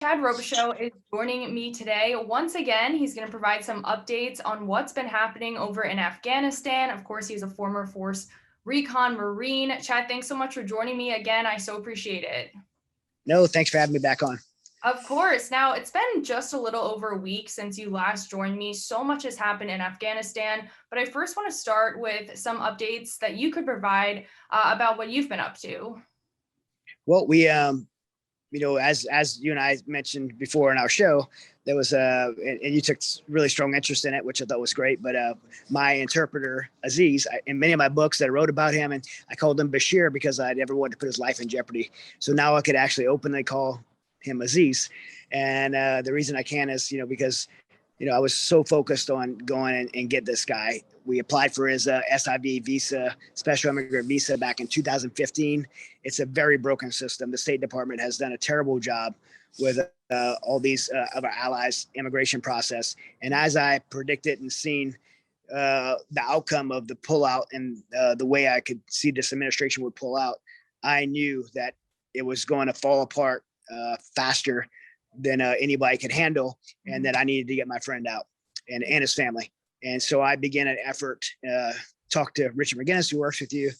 Robichaux is joining me today. Once again, he's going to provide some updates on what's been happening over in Afghanistan. Of course, he's a former Force Recon Marine. Chad, thanks so much for joining me again. I so appreciate it. No, thanks for having me back on. Of course. Now, it's been just a little over a week since you last joined me. So much has happened in Afghanistan, but I first want to start with some updates that you could provide about what you've been up to. Well, we, as you and I mentioned before in our show, there was and you took really strong interest in it, which I thought was great. But my interpreter, Aziz, in many of my books that I wrote about him, and I called him Bashir because I never wanted to put his life in jeopardy. So now I could actually openly call him Aziz. And the reason I can is, because I was so focused on going and get this guy. We applied for his SIV visa, special immigrant visa, back in 2015. It's a very broken system. The State Department has done a terrible job with all these of our allies' immigration process. And as I predicted and seen the outcome of the pullout and the way I could see this administration would pull out, I knew that it was going to fall apart faster than anybody could handle, and that I needed to get my friend out and his family. And so I began an effort, talk to Richard McGinnis, who works with you.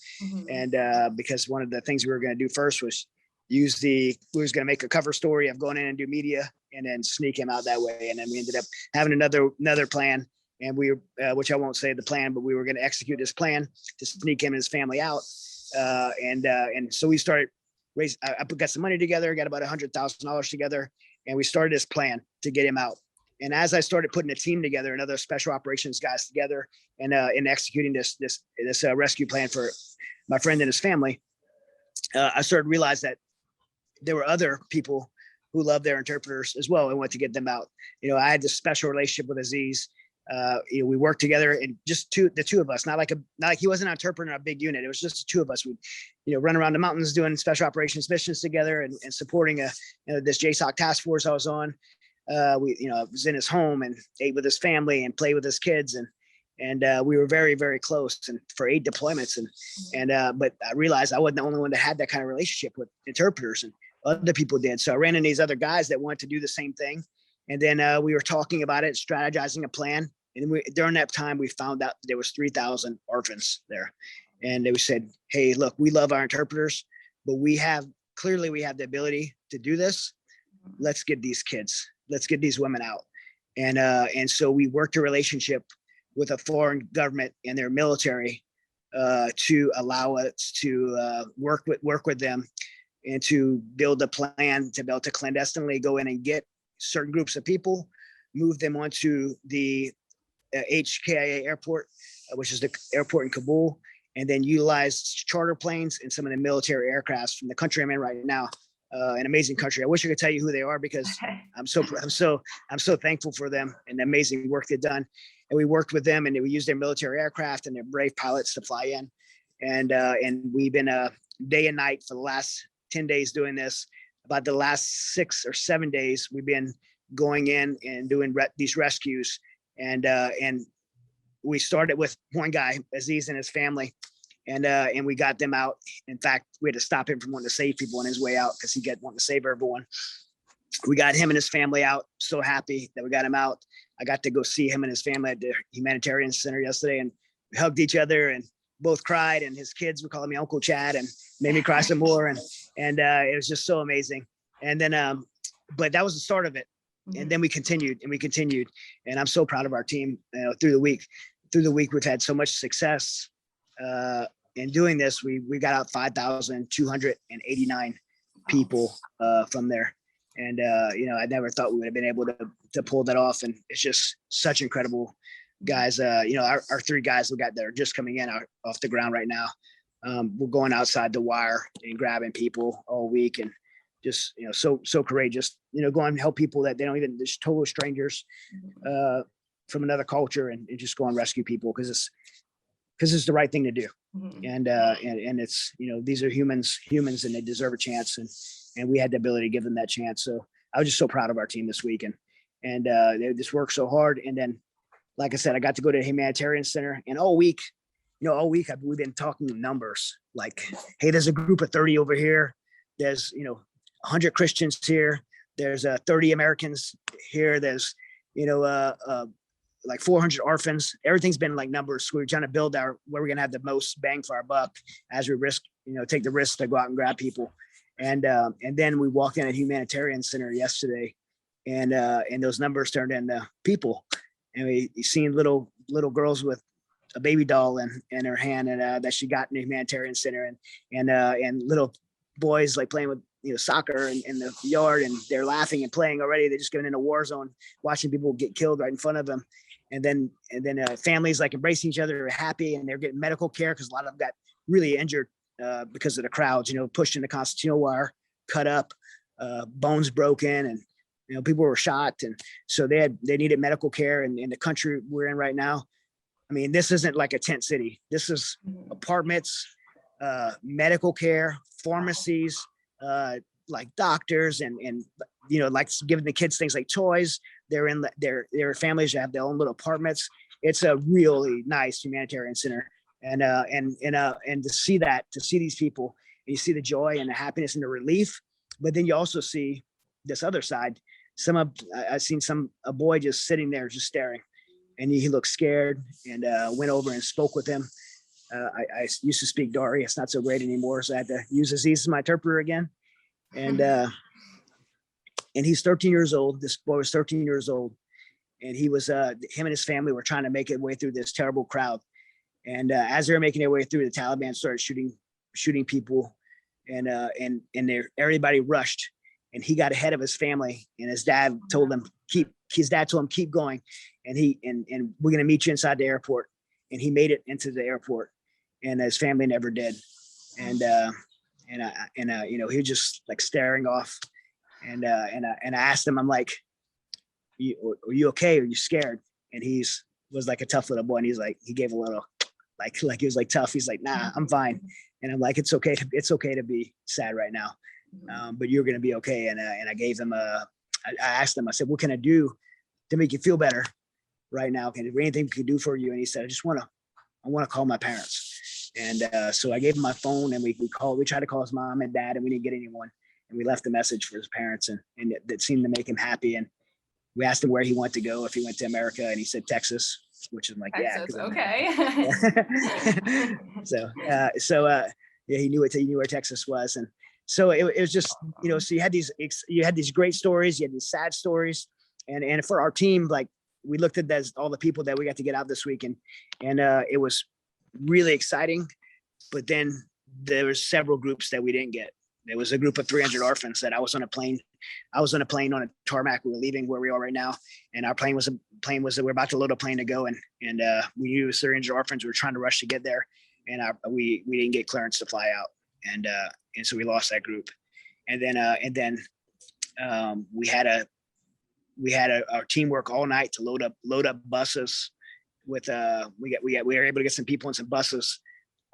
And because one of the things we were going to do first was we was going to make a cover story of going in and do media and then sneak him out that way. And then we ended up having another plan, and which I won't say the plan, but we were going to execute this plan to sneak him and his family out. And so we started I got some money together, got about $100,000 together, and we started this plan to get him out. And as I started putting a team together and other special operations guys together and executing this rescue plan for my friend and his family, I started to realize that there were other people who love their interpreters as well and want to get them out. I had this special relationship with Aziz. We worked together, and just the two of us, not like he wasn't an interpreter in a big unit. It was just the two of us. We'd, run around the mountains doing special operations missions together and supporting this JSOC task force I was on. I was in his home and ate with his family and played with his kids, and we were very, very close, and for 8 deployments. But I realized I wasn't the only one that had that kind of relationship with interpreters, and other people did. So I ran into these other guys that wanted to do the same thing. And then we were talking about it, strategizing a plan. And during that time, we found out there was 3,000 orphans there. And they said, hey, look, we love our interpreters, but we have the ability to do this. Let's get these women out. And so we worked a relationship with a foreign government and their military to allow us to work with them and to build a plan to be able to clandestinely go in and get certain groups of people, move them onto the HKIA airport, which is the airport in Kabul, and then utilize charter planes and some of the military aircrafts from the country I'm in right now. An amazing country. I wish I could tell you who they are because I'm so thankful for them and the amazing work they've done. And we worked with them, and we used their military aircraft and their brave pilots to fly in. And we've been day and night for the last 10 days doing this. About the last 6 or 7 days, we've been going in and doing these rescues. And we started with one guy, Aziz, and his family, and we got them out. In fact, we had to stop him from wanting to save people on his way out because he wanting to save everyone. We got him and his family out. So happy that we got him out. I got to go see him and his family at the humanitarian center yesterday, and we hugged each other and both cried. And his kids were calling me Uncle Chad and made me cry some more. And it was just so amazing. And then, but that was the start of it. And then we continued. And I'm so proud of our team. Through the week, we've had so much success in doing this. We got out 5,289 people from there. And, I never thought we would have been able to pull that off. And it's just such incredible guys. Our 3 guys that are just coming in off the ground right now. We're going outside the wire and grabbing people all week, and just, so courageous, go and help people that they don't even, just total strangers from another culture, and just go and rescue people because it's the right thing to do. And it's, these are humans and they deserve a chance. And we had the ability to give them that chance. So I was just so proud of our team this week, and they just worked so hard. And then, like I said, I got to go to the humanitarian center, and all week we've been talking numbers like, hey, there's a group of 30 over here. There's, 100 Christians here. there's 30 Americans here. There's, like 400 orphans. Everything's been like numbers. We're trying to build where we're going to have the most bang for our buck as we take the risk to go out and grab people. And then we walked in a humanitarian center yesterday, and those numbers turned into people. And we seen little girls with a baby doll in her hand, and that she got in the humanitarian center, and little boys like playing with soccer in the yard, and they're laughing and playing already. They're just going in a war zone, watching people get killed right in front of them. And then families like embracing each other, are happy, and they're getting medical care because a lot of them got really injured because of the crowds, pushed into concertina wire, cut up, bones broken, and people were shot. And so they needed medical care. And in the country we're in right now, I mean, this isn't like a tent city. This is apartments, medical care, pharmacies, like doctors, and like giving the kids things like toys. They're in their families that have their own little apartments. It's a really nice humanitarian center, and to see these people, and you see the joy and the happiness and the relief, but then you also see this other side. I've seen a boy just sitting there just staring, and he looked scared, and went over and spoke with him. I used to speak Dari. It's not so great anymore, so I had to use Aziz as my interpreter again. And he's 13 years old. This boy was 13 years old, and him and his family were trying to make their way through this terrible crowd. And as they were making their way through, the Taliban started shooting people, and everybody rushed. And he got ahead of his family, and his dad told him keep going, and we're gonna meet you inside the airport. And he made it into the airport, and his family never did. And he was just like staring off. And I asked him, I'm like, are you okay? Are you scared? And was like a tough little boy. And he gave a little, like he was like tough. He's like, nah, I'm fine. And I'm like, it's okay to be sad right now. But you're going to be okay. And I gave him I asked him, I said, what can I do to make you feel better right now? Is there anything we can do for you? And he said, I want to call my parents. And so I gave him my phone, and we tried to call his mom and dad, and we didn't get anyone. And we left a message for his parents, and that seemed to make him happy. And we asked him where he wanted to go, if he went to America, and he said Texas, which is like, Texas, yeah. Okay. He knew where Texas was. And so it was just, so you had these great stories, you had these sad stories. And for our team, like, we looked at all the people that we got to get out this week, and it was really exciting. But then there was several groups that we didn't get. There was a group of 300 orphans that I was on a plane on a tarmac. We were leaving where we are right now, and our plane was we're about to load a plane to go, and we knew it was 300 orphans. We were trying to rush to get there, and we didn't get clearance to fly out, and so we lost that group. And then we had our teamwork all night to load up buses with we were able to get some people in some buses,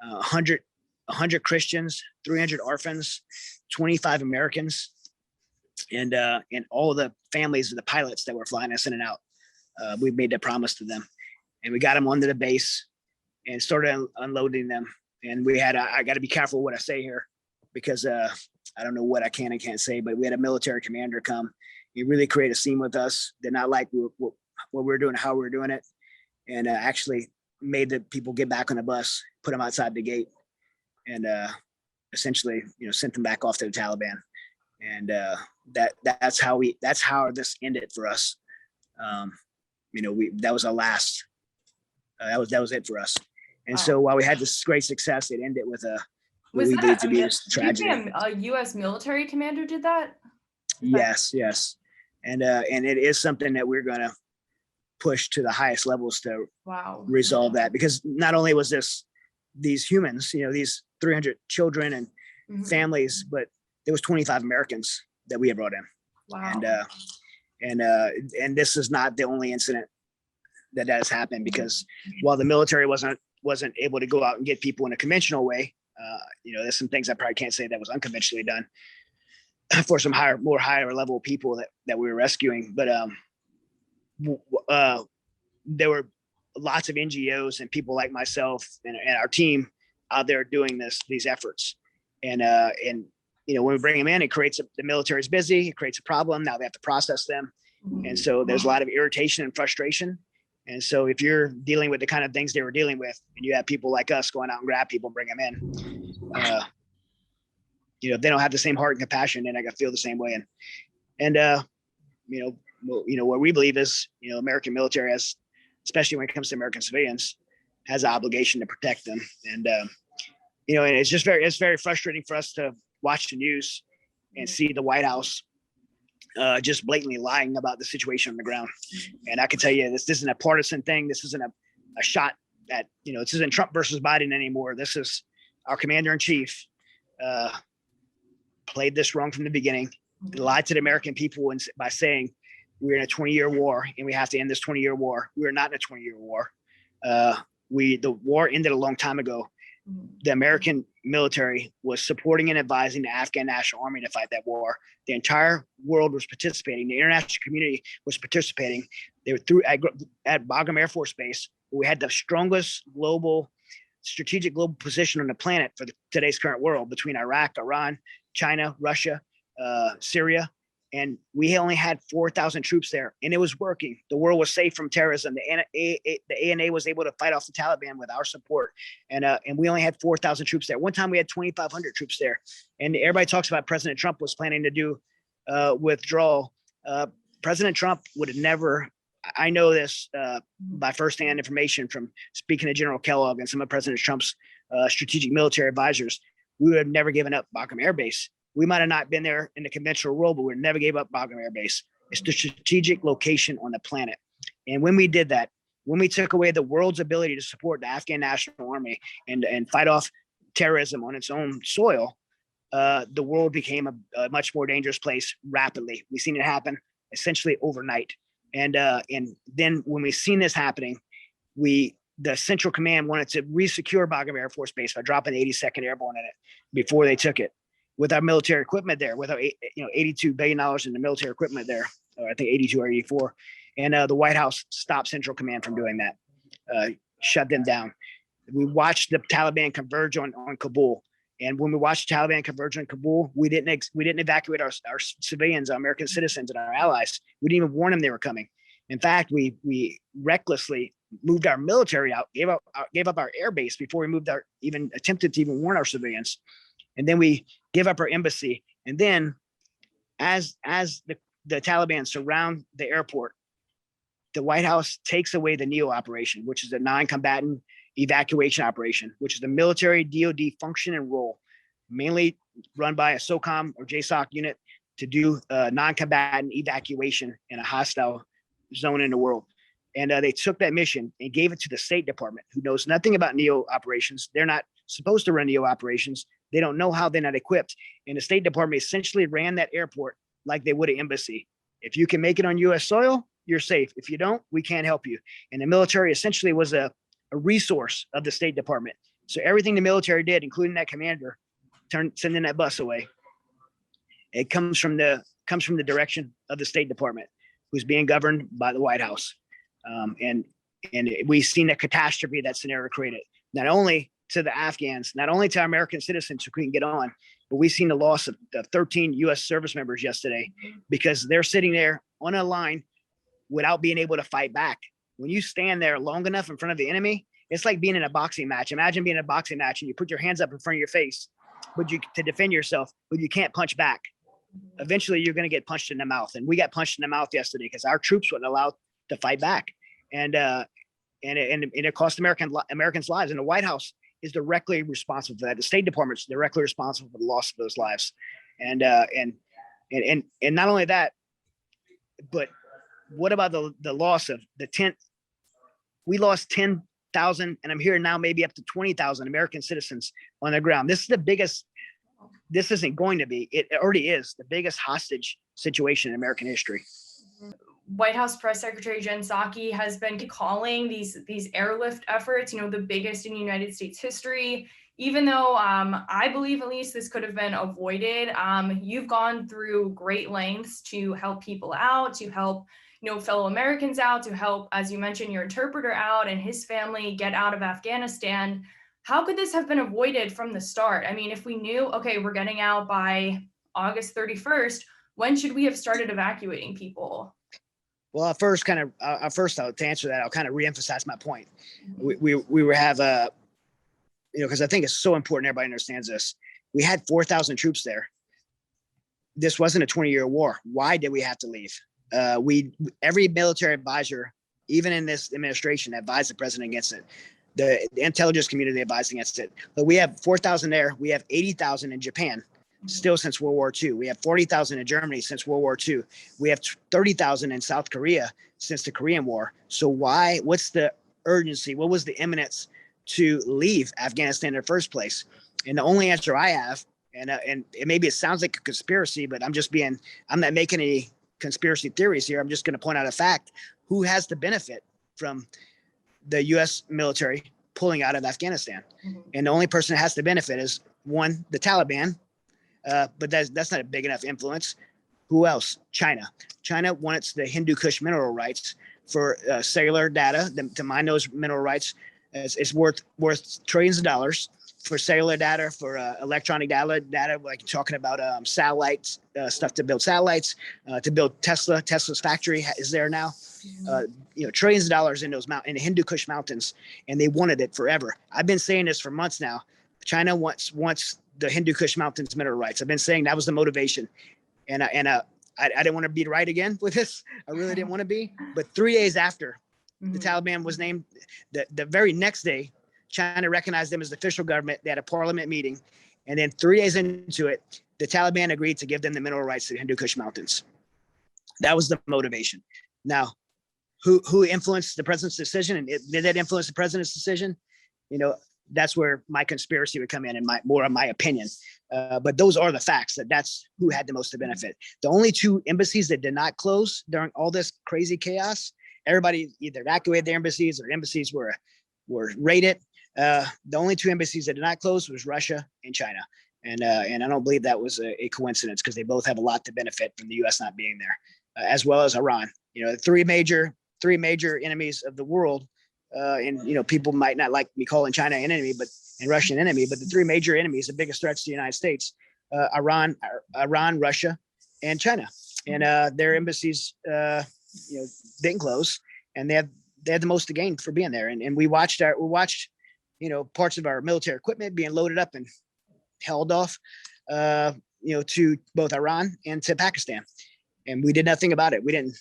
100 Christians, 300 orphans, 25 Americans, and all of the families of the pilots that were flying us in and out. We made that promise to them, and we got them onto the base and started unloading them. And I got to be careful what I say here, because I don't know what I can and can't say, but we had a military commander come. He really created a scene with us. Did not like what we were doing, how we were doing it, and actually made the people get back on the bus, put them outside the gate, and essentially, sent them back off to the Taliban. And that's how this ended for us. That was our last. That was it for us. And so while we had this great success, it ended with Was we that to be tragedy. A U.S. military commander did that? Yes. And it is something that we're going to push to the highest levels to resolve that, because not only was these humans, these 300 children and families, but there was 25 Americans that we had brought in. Wow. And this is not the only incident that has happened, because while the military wasn't able to go out and get people in a conventional way, there's some things I probably can't say that was unconventionally done for some higher level people that we were rescuing. But there were lots of NGOs and people like myself and our team out there doing these efforts. And when we bring them in, it creates the military's busy, it creates a problem. Now they have to process them. And so there's a lot of irritation and frustration. And so if you're dealing with the kind of things they were dealing with, and you have people like us going out and grab people, bring them in, if they don't have the same heart and compassion, then I got to feel the same way. And what we believe is, American military has, especially when it comes to American civilians, has an obligation to protect them. And, and it's very frustrating for us to watch the news and see the White House just blatantly lying about the situation on the ground. And I can tell you, this isn't a partisan thing. This isn't a shot at, this isn't Trump versus Biden anymore. This is our commander in chief played this wrong from the beginning, lied to the American people by saying we're in a 20-year war and we have to end this 20-year war. We're not in a 20-year war. The war ended a long time ago. The American military was supporting and advising the Afghan National Army to fight that war. The entire world was participating. The international community was participating. They were at Bagram Air Force Base. We had the strongest strategic global position on the planet for today's current world between Iraq, Iran, China, Russia, Syria. And we only had 4,000 troops there, and it was working. The world was safe from terrorism. The ANA was able to fight off the Taliban with our support, and we only had 4,000 troops there. One time we had 2,500 troops there, and everybody talks about President Trump was planning to do withdrawal. President Trump would have never. I know this by firsthand information from speaking to General Kellogg and some of President Trump's strategic military advisors. We would have never given up Bagram Air Base. We might have not been there in the conventional role, but we never gave up Bagram Air Base. It's the strategic location on the planet. And when we did that, when we took away the world's ability to support the Afghan National Army and fight off terrorism on its own soil, the world became a much more dangerous place rapidly. We've seen it happen essentially overnight. And then when we seen this happening, the Central Command wanted to resecure Bagram Air Force Base by dropping the 82nd Airborne in it before they took it. With our military equipment there, with our $82 billion in the military equipment there, or I think 82 or 84, and the White House stopped Central Command from doing that, shut them down. We watched the Taliban converge on Kabul, and when we watched the Taliban converge on Kabul, we didn't evacuate our civilians, our American citizens, and our allies. We didn't even warn them they were coming. In fact, we recklessly moved our military out, gave up our air base before we even attempted to even warn our civilians. And then we give up our embassy. And then as the Taliban surround the airport, the White House takes away the NEO operation, which is a non-combatant evacuation operation, which is the military DoD function and role, mainly run by a SOCOM or JSOC unit to do non-combatant evacuation in a hostile zone in the world. And they took that mission and gave it to the State Department, who knows nothing about NEO operations. They're not supposed to run NEO operations. They don't know how, they're not equipped. And the State Department essentially ran that airport like they would an embassy. If you can make it on U.S. soil, you're safe. If you don't, we can't help you. And the military essentially was a resource of the State Department. So everything the military did, including that commander, sending that bus away, it comes from the direction of the State Department, who's being governed by the White House. And we've seen the catastrophe that scenario created, not only to the Afghans, not only to our American citizens who couldn't get on, but we've seen the loss of 13 U.S. service members yesterday because they're sitting there on a line without being able to fight back. When you stand there long enough in front of the enemy, it's like being in a boxing match. Imagine being in a boxing match and you put your hands up in front of your face, to defend yourself, but you can't punch back. Eventually, you're going to get punched in the mouth, and we got punched in the mouth yesterday because our troops weren't allowed to fight back, and it cost Americans lives. And the White House is directly responsible for that. The State Department is directly responsible for the loss of those lives, and not only that, but what about the loss of the 10? We lost 10,000, and I'm hearing now maybe up to 20,000 American citizens on the ground. This is the biggest. This isn't going to be. It already is the biggest hostage situation in American history. White House Press Secretary Jen Psaki has been calling these airlift efforts, the biggest in United States history. Even though I believe at least this could have been avoided, you've gone through great lengths to help people out, to help fellow Americans out, to help, as you mentioned, your interpreter out and his family get out of Afghanistan. How could this have been avoided from the start? I mean, if we knew, okay, we're getting out by August 31st, when should we have started evacuating people? Well, first, to answer that, I'll kind of reemphasize my point. We were have because I think it's so important everybody understands this. We had 4,000 troops there. This wasn't a 20-year war. Why did we have to leave? Every military advisor, even in this administration, advised the president against it. The intelligence community advised against it. But we have 4,000 there. We have 80,000 in Japan, still since World War II. We have 40,000 in Germany since World War II. We have 30,000 in South Korea since the Korean War. So what's the urgency? What was the imminence to leave Afghanistan in the first place? And the only answer I have, and maybe it sounds like a conspiracy, but I'm not making any conspiracy theories here. I'm just going to point out a fact. Who has the benefit from the U.S. military pulling out of Afghanistan? Mm-hmm. And the only person that has the benefit is, one, the Taliban, but that's not a big enough influence. Who else? China. China wants the Hindu Kush mineral rights for cellular data. To mine those mineral rights, it's worth trillions of dollars for cellular data, for electronic data, like talking about satellites, stuff to build satellites, to build Tesla. Tesla's factory is there now. Trillions of dollars in in the Hindu Kush mountains, and they wanted it forever. I've been saying this for months now. China wants the Hindu Kush mountains mineral rights. I've been saying that was the motivation, and I didn't want to be right again with this. I really didn't want to be. But 3 days after the Taliban was named, the very next day, China recognized them as the official government. They had a parliament meeting, and then 3 days into it, the Taliban agreed to give them the mineral rights to the Hindu Kush mountains. That was the motivation. Now, who influenced the president's decision, and did that influence the president's decision? That's where my conspiracy would come in, and more of my opinion. But those are the facts. That's who had the most benefit. The only two embassies that did not close during all this crazy chaos, everybody either evacuated their embassies or embassies were raided. The only two embassies that did not close was Russia and China. And I don't believe that was a coincidence, because they both have a lot to benefit from the U.S. not being there, as well as Iran. The three major enemies of the world. And people might not like me calling China an enemy, and Russia an enemy, but the three major enemies, the biggest threats to the United States, Iran, Russia, and China. And their embassies, didn't close, and they had the most to gain for being there. And we watched parts of our military equipment being loaded up and held off, to both Iran and to Pakistan, and we did nothing about it. We didn't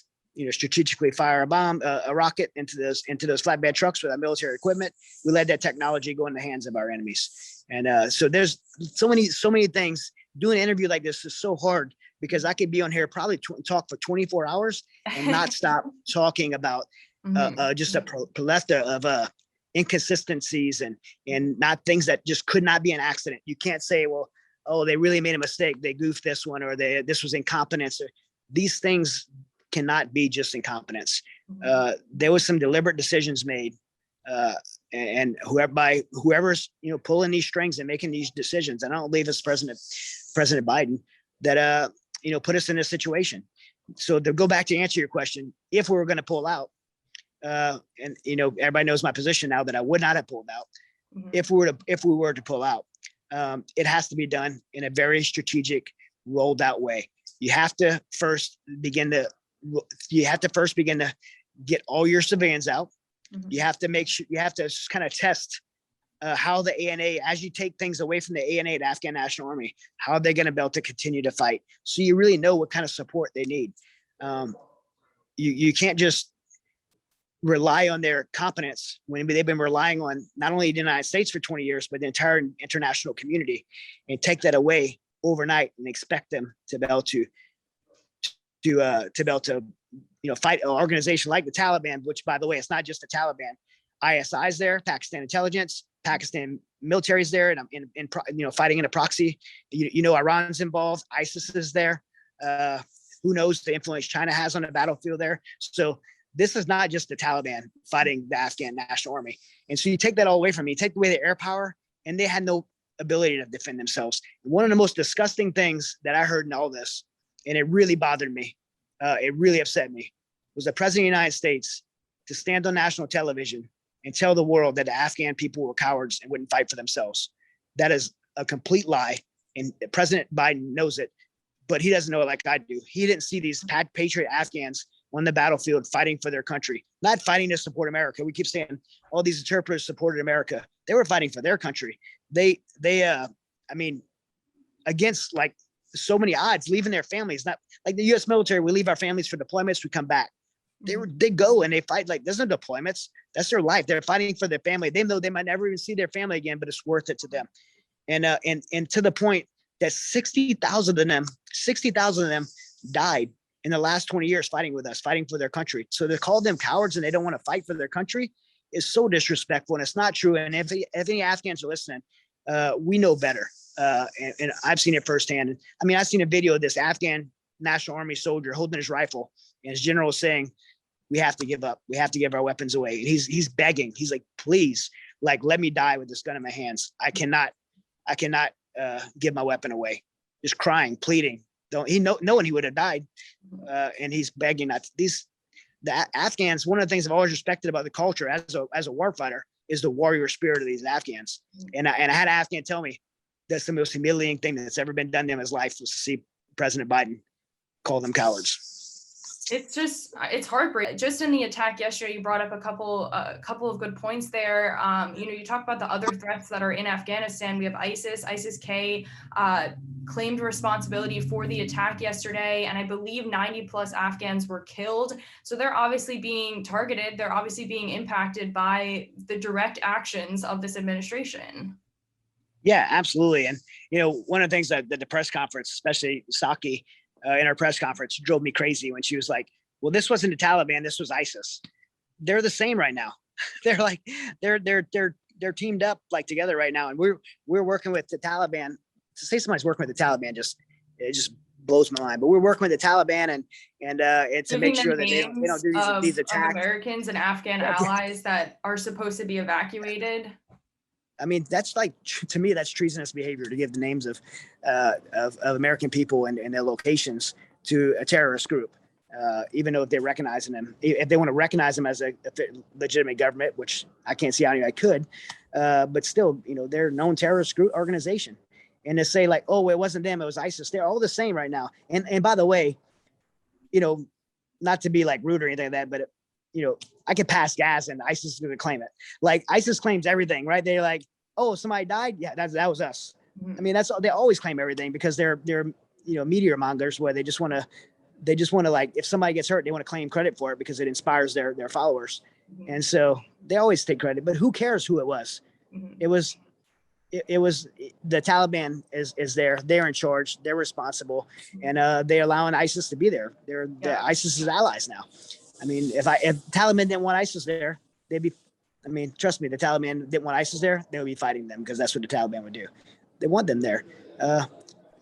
strategically fire a rocket into those flatbed trucks with our military equipment. We let that technology go in the hands of our enemies. And so there's so many things. Doing an interview like this is so hard, because I could be on here probably talk for 24 hours and not stop talking about just a plethora of inconsistencies and not things that just could not be an accident. You can't say, well, oh, they really made a mistake, they goofed this one, or this was incompetence. These things cannot be just incompetence. There was some deliberate decisions made, and whoever's pulling these strings and making these decisions. And I don't believe it's President Biden that put us in this situation. So to go back to answer your question, if we were going to pull out, and everybody knows my position now that I would not have pulled out. If we were to pull out, it has to be done in a very strategic, rolled out way. You have to first begin to get all your civilians out. You have to kind of test how the ANA, as you take things away from the ANA, the Afghan National Army, how are they going to be able to continue to fight? So you really know what kind of support they need. You can't just rely on their competence when they've been relying on not only the United States for 20 years, but the entire international community, and take that away overnight and expect them to be able to fight an organization like the Taliban, which, by the way, it's not just the Taliban. ISI's there, Pakistan intelligence, Pakistan military's there, and in fighting in a proxy. Iran's involved, ISIS is there. Who knows the influence China has on the battlefield there? So this is not just the Taliban fighting the Afghan National Army. And so you take that all away from me, take away the air power, and they had no ability to defend themselves. And one of the most disgusting things that I heard in all this, and it really bothered me, it really upset me, was the President of the United States to stand on national television and tell the world that the Afghan people were cowards and wouldn't fight for themselves. That is a complete lie. And President Biden knows it, but he doesn't know it like I do. He didn't see these patriot Afghans on the battlefield fighting for their country, not fighting to support America. We keep saying all these interpreters supported America. They were fighting for their country. I mean, against like so many odds, leaving their families, not like the U.S. military. We leave our families for deployments. We come back. They go and they fight. Like there's no deployments. That's their life. They're fighting for their family. They know they might never even see their family again, but it's worth it to them. And to the point that 60,000 of them died in the last 20 years fighting with us, fighting for their country. So to call them cowards and they don't want to fight for their country is so disrespectful, and it's not true. And if any Afghans are listening, we know better. And I've seen it firsthand. I mean, I've seen a video of this Afghan National Army soldier holding his rifle, and his general is saying, "We have to give up. We have to give our weapons away." And he's begging. He's like, "Please, like, let me die with this gun in my hands. I cannot give my weapon away." Just crying, pleading. Knowing he would have died, and he's begging not. The Afghans. One of the things I've always respected about the culture as a warfighter is the warrior spirit of these Afghans. And I had an Afghan tell me that's the most humiliating thing that's ever been done to him in his life was to see President Biden call them cowards. It's heartbreaking. Just in the attack yesterday, you brought up a couple of good points there. You talk about the other threats that are in Afghanistan. We have ISIS-K claimed responsibility for the attack yesterday, and I believe 90 plus Afghans were killed. So they're obviously being targeted. They're obviously being impacted by the direct actions of this administration. Yeah, absolutely. And, one of the things that the press conference, especially Psaki, in our press conference, drove me crazy when she was like, well, this wasn't the Taliban, this was ISIS. They're the same right now. They're like, they're teamed up like together right now. And we're working with the Taliban. To say somebody's working with the Taliban, it just blows my mind. But we're working with the Taliban and to make sure that they don't do these attacks. Americans and Afghan allies that are supposed to be evacuated. I mean, that's like, to me, that's treasonous behavior to give the names of American people and their locations to a terrorist group, even though if they're recognizing them, if they want to recognize them as a legitimate government, which I can't see how I could, but still, they're a known terrorist group organization. And to say like, oh, it wasn't them, it was ISIS, they're all the same right now. And by the way, not to be like rude or anything like that, but I could pass gas and ISIS is going to claim it. Like ISIS claims everything, right? They're like, oh, somebody died. Yeah, that was us. I mean, they always claim everything because they're meteor mongers where they just want to like, if somebody gets hurt, they want to claim credit for it because it inspires their followers. And so they always take credit, but who cares who it was? It was the Taliban is there. They're in charge. They're responsible. And they're allowing ISIS to be there. They're ISIS's allies now. I mean, if Taliban didn't want ISIS there, they'd be, I mean, trust me, the Taliban didn't want ISIS there, they would be fighting them because that's what the Taliban would do. They want them there.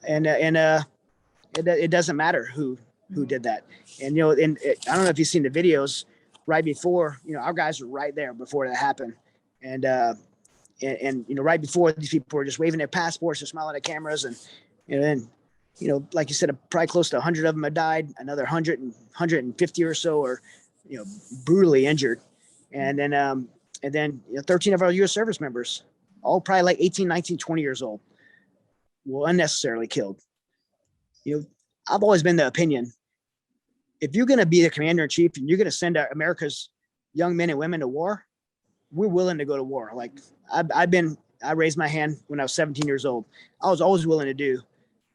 It doesn't matter who did that. And, I don't know if you've seen the videos right before, our guys were right there before that happened. And right before these people were just waving their passports and smiling at cameras. And, then, like you said, probably close to 100 of them had died. Another 150 or so are, brutally injured. And then 13 of our U.S. service members, all probably like 18, 19, 20 years old, were unnecessarily killed. I've always been the opinion, if you're going to be the commander in chief and you're going to send America's young men and women to war, we're willing to go to war. Like I raised my hand when I was 17 years old. I was always willing to do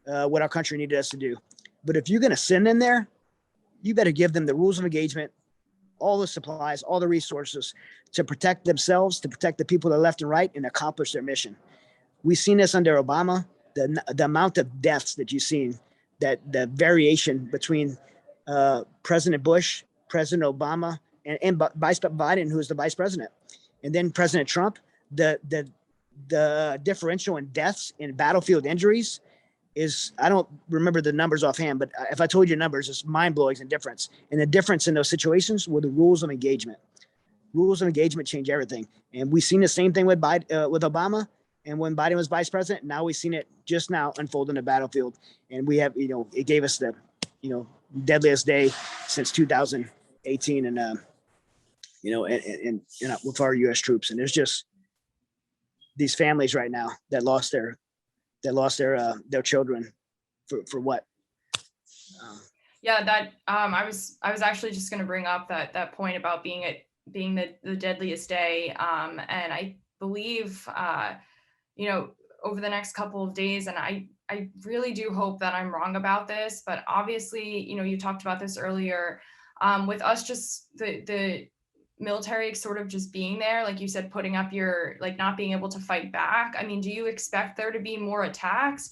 what our country needed us to do. But if you're going to send them there, you better give them the rules of engagement, all the supplies, all the resources to protect themselves, to protect the people to the left and right, and accomplish their mission. We've seen this under Obama, the amount of deaths that you've seen, that the variation between President Bush, President Obama, and Vice Biden, who is the vice president, and then President Trump, the differential in deaths and battlefield injuries is, I don't remember the numbers offhand, but if I told you numbers, it's mind-blowing in difference. And the difference in those situations were the rules of engagement. Rules of engagement change everything. And we've seen the same thing with Obama. And when Biden was vice president, now we've seen it just now unfold in the battlefield. And we have, it gave us the, deadliest day since 2018. And and with our U.S. troops. And there's just these families right now that lost their children for what? Yeah, that I was actually just going to bring up that point about being the deadliest day, and I believe over the next couple of days, and I really do hope that I'm wrong about this, but obviously, you talked about this earlier, with us just the military sort of just being there, like you said, putting up your, like, not being able to fight back. I mean, do you expect there to be more attacks?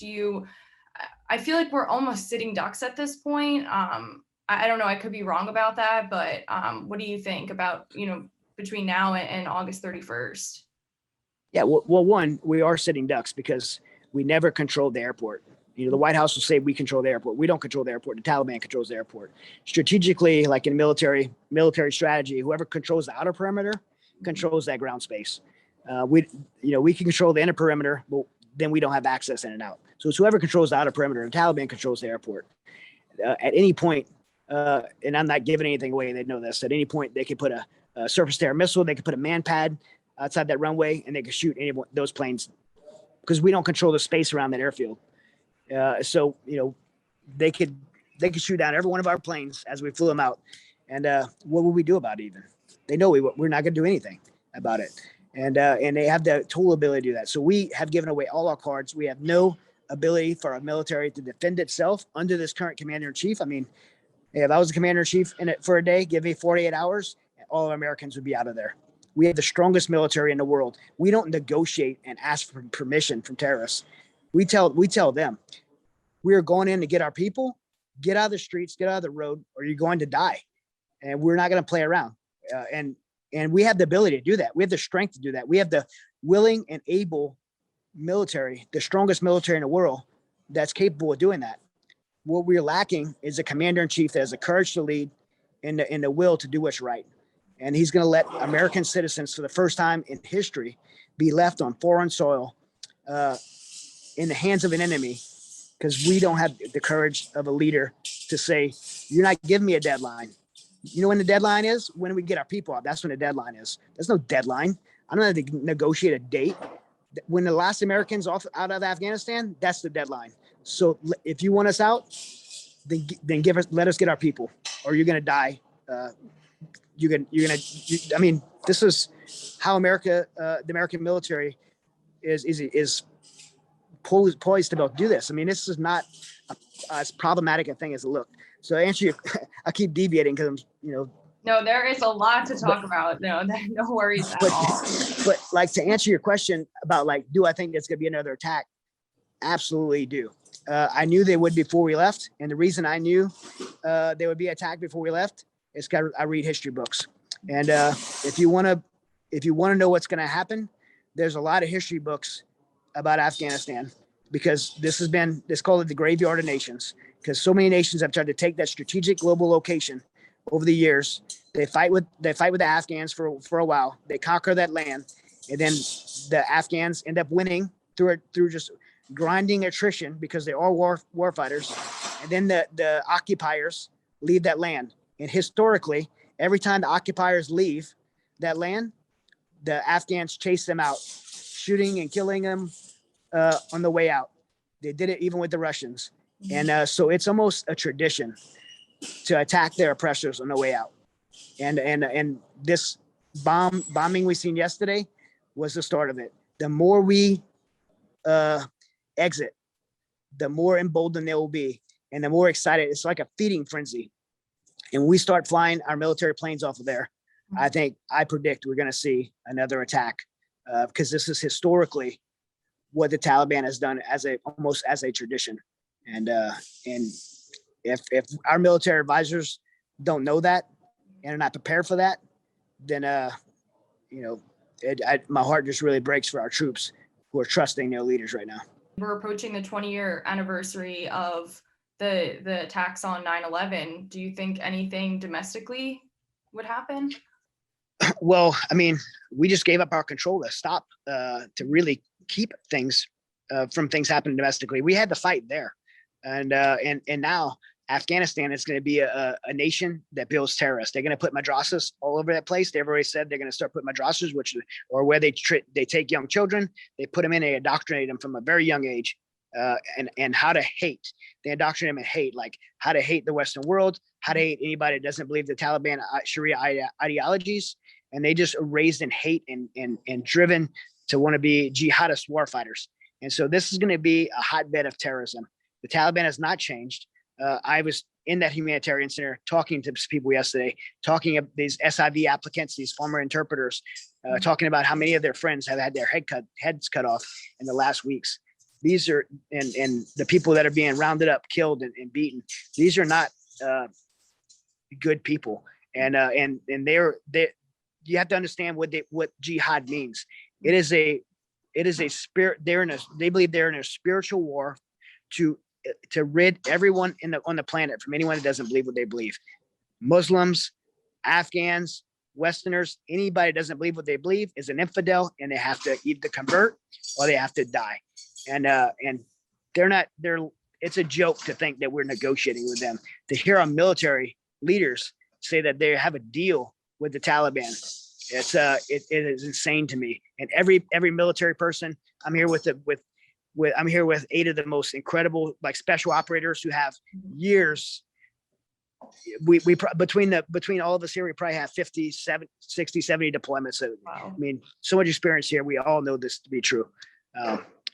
I feel like we're almost sitting ducks at this point. I don't know, I could be wrong about that, but what do you think about, between now and August 31st? Yeah, well, one, we are sitting ducks because we never controlled the airport. The White House will say we control the airport. We don't control the airport. The Taliban controls the airport. Strategically, like in military strategy, whoever controls the outer perimeter controls that ground space. We can control the inner perimeter, but then we don't have access in and out. So it's whoever controls the outer perimeter. The Taliban controls the airport. At any point, and I'm not giving anything away, they know this. At any point, they could put a surface-to-air missile. They could put a man pad outside that runway, and they could shoot any of those planes because we don't control the space around that airfield. So they could shoot down every one of our planes as we flew them out, and what would we do about it? Even they know we're not going to do anything about it, and they have the total ability to do that. So we have given away all our cards. We have no ability for our military to defend itself under this current commander in chief. I mean, if I was a commander in chief for a day, give me 48 hours, all Americans would be out of there. We have the strongest military in the world. We don't negotiate and ask for permission from terrorists. We tell them, we are going in to get our people, get out of the streets, get out of the road, or you're going to die. And we're not going to play around. And we have the ability to do that. We have the strength to do that. We have the willing and able military, the strongest military in the world that's capable of doing that. What we're lacking is a commander in chief that has the courage to lead and the will to do what's right. And he's going to let American citizens, for the first time in history, be left on foreign soil in the hands of an enemy because we don't have the courage of a leader to say, you're not giving me a deadline. You know when the deadline is? When we get our people out. That's when the deadline is. There's no deadline. I don't have to negotiate a date. When the last Americans out of Afghanistan, that's the deadline. So if you want us out, then let us get our people, or you're going to die. I mean, this is how America, the American military is poised to do this. I mean, this is not as problematic a thing as it looked. So answer I keep deviating because I'm, No, there is a lot to talk about. No worries at all. But like, to answer your question about, like, do I think there's going to be another attack? Absolutely do. I knew they would before we left. And the reason I knew they would be attacked before we left is because I read history books. And if you want to know what's going to happen, there's a lot of history books about Afghanistan, because this called it the graveyard of nations, because so many nations have tried to take that strategic global location over the years. They fight with the Afghans for a while. They conquer that land, and then the Afghans end up winning through just grinding attrition because they're all war fighters. And then the occupiers leave that land. And historically, every time the occupiers leave that land, the Afghans chase them out, shooting and killing them on the way out. They did it even with the Russians. And so it's almost a tradition to attack their oppressors on the way out. And this bombing we seen yesterday was the start of it. The more we exit, the more emboldened they will be, and the more excited. It's like a feeding frenzy. And when we start flying our military planes off of there, I predict we're going to see another attack, because this is historically what the Taliban has done almost as a tradition. And if our military advisors don't know that and are not prepared for that, then my heart just really breaks for our troops who are trusting their leaders right now. We're approaching the 20-year anniversary of the attacks on 9/11. Do you think anything domestically would happen? Well, I mean, we just gave up our control to stop, to really keep things from things happening domestically. We had to fight there, and now Afghanistan is going to be a nation that builds terrorists. They're going to put madrasas all over that place. They've already said they're going to start putting madrasas, or where they take young children, they put them in, they indoctrinate them from a very young age, and how to hate. They indoctrinate them in hate, like how to hate the Western world, how to hate anybody that doesn't believe the Taliban Sharia ideologies, and they just are raised in hate and driven to want to be jihadist warfighters. And so this is going to be a hotbed of terrorism. The Taliban has not changed. I was in that humanitarian center talking to people yesterday, talking of these SIV applicants, these former interpreters, talking about how many of their friends have had their heads cut off in the last weeks. These are, and the people that are being rounded up, killed, and beaten. These are not good people, and they're you have to understand what jihad means. It is a spirit. They believe they're in a spiritual war to rid everyone on the planet from anyone that doesn't believe what they believe. Muslims, Afghans, Westerners, anybody that doesn't believe what they believe is an infidel, and they have to either convert or they have to die. And it's a joke to think that we're negotiating with them. To hear our military leaders say that they have a deal with the Taliban, it is insane to me. And every military person, I'm here with 8 of the most incredible, like, special operators who have years. We between all of us here, we probably have 50, 60, 70 deployments. So, wow. I mean, so much experience here. We all know this to be true.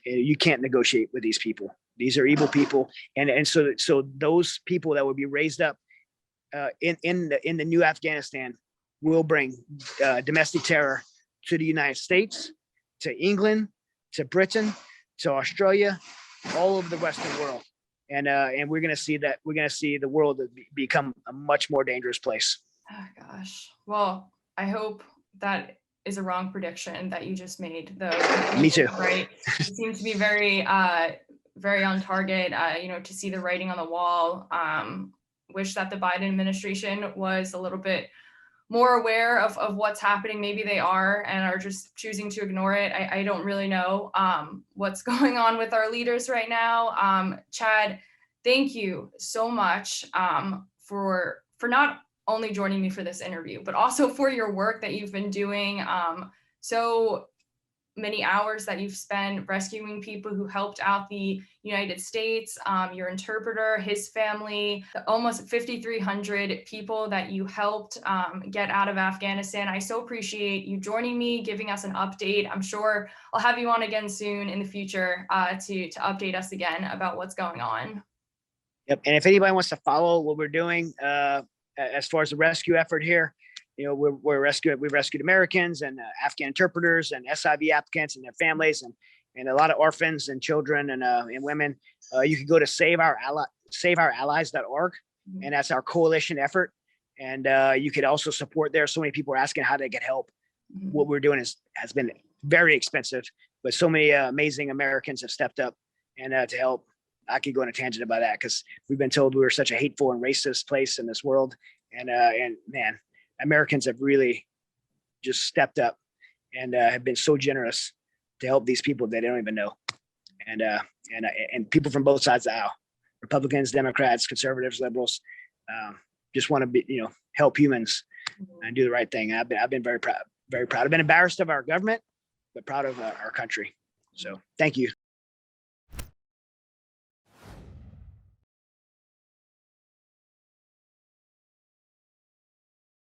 You can't negotiate with these people. These are evil people. And so those people that will be raised up in the new Afghanistan will bring domestic terror to the United States, to England, to Britain, to Australia, all over the Western world. And we're going to see that. We're going to see the world become a much more dangerous place. Oh, gosh. Well, I hope that is a wrong prediction that you just made, though. Me too. Right. It seems to be very on target, to see the writing on the wall. Wish that the Biden administration was a little bit more aware of what's happening. Maybe they are and are just choosing to ignore it. I don't really know what's going on with our leaders right now. Chad, thank you so much for not only joining me for this interview, but also for your work that you've been doing. So many hours that you've spent rescuing people who helped out the United States, your interpreter, his family, the almost 5,300 people that you helped get out of Afghanistan. I so appreciate you joining me, giving us an update. I'm sure I'll have you on again soon in the future to update us again about what's going on. Yep. And if anybody wants to follow what we're doing as far as the rescue effort here, we've rescued Americans and Afghan interpreters and SIV applicants and their families and a lot of orphans and children and women. You can go to saveourallies.org, and that's our coalition effort. And you could also support there. So many people are asking how to get help. What we're doing has been very expensive, but so many amazing Americans have stepped up and to help. I could go on a tangent about that because we've been told we were such a hateful and racist place in this world. And man, Americans have really just stepped up and have been so generous to help these people that they don't even know. And people from both sides of the aisle, Republicans, Democrats, conservatives, liberals, just want to be, help humans and do the right thing. And I've been very proud. I've been embarrassed of our government, but proud of our country. So thank you.